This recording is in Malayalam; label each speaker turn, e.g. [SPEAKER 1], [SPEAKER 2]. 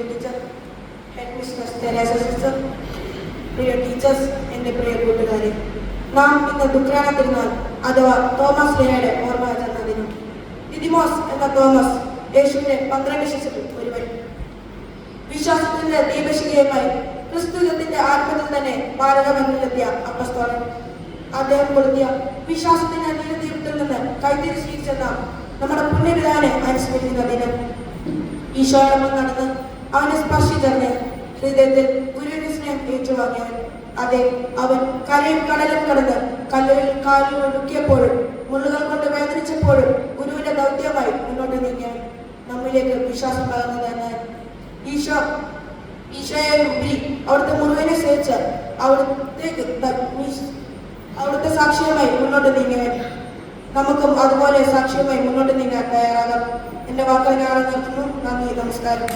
[SPEAKER 1] Teacher, headmistress Teresa sister, പ്രിയ ടീച്ചേഴ്സ്, എൻ്റെ പ്രിയ കൂട്ടുകാരെ, നാം ഇന്ന് ദുഃഖാന തിരുനാൾ അഥവാ തോമസ് ലേയുടെ ഓർമ്മയാചരണ ദിനം. ദിദിമോസ് എന്ന തോമസ് യേശുവിന്റെ 12 ശിഷ്യരിൽ ഒരുവൻ. വിശ്വാസത്തിന്റെ ദീപശിഖയുമായി ക്രിസ്തുവിന്റെ ആത്മത്തിൽ തന്നെ ഭാരതമണ്ണിലെത്തിയ അപ്പസ്തോലൻ. അദ്ദേഹം കൊടുത്തിയ വിശ്വാസത്തിന്റെ നീലദീപത്തിൽ നിന്ന് കൈത്തിരി സ്വീകരിച്ചെന്ന നമ്മുടെ പുണ്യപിതാവിനെ അനുസ്മരിക്കുന്ന ദിനം. ഈശോയോടൊപ്പം നടന്ന് അവനെ സ്പർശിച്ചറിഞ്ഞ് ഹൃദയത്തിൽ ഗുരുവിന്റെ സ്നേഹം ഏറ്റുവാങ്ങിയവൻ. അതെ, അവൻ കരയും കടലും കടന്ന് കല്ലുകളിൽ കാലിൽ ഒടുക്കിയപ്പോഴും മുള്ളുകൾ കൊണ്ട് വേദനിച്ചപ്പോഴും ഗുരുവിന്റെ ദൗത്യമായി മുന്നോട്ട് നീങ്ങിയവൻ. നമ്മിലേക്ക് വിശ്വാസം പകർന്നതെന്ന് ഈശോയെ ഉപരി അവിടുത്തെ മുഴുവനെ സേവിച്ച് അവിടുത്തെ സാക്ഷ്യമായി മുന്നോട്ട് നീങ്ങിയവൻ. നമുക്കും അതുപോലെ സാക്ഷ്യമായി മുന്നോട്ട് നീങ്ങാൻ തയ്യാറാകാം. എന്റെ വാക്കുകൾ ഞാൻ നിർത്തുന്നു. നന്ദി, നമസ്കാരം.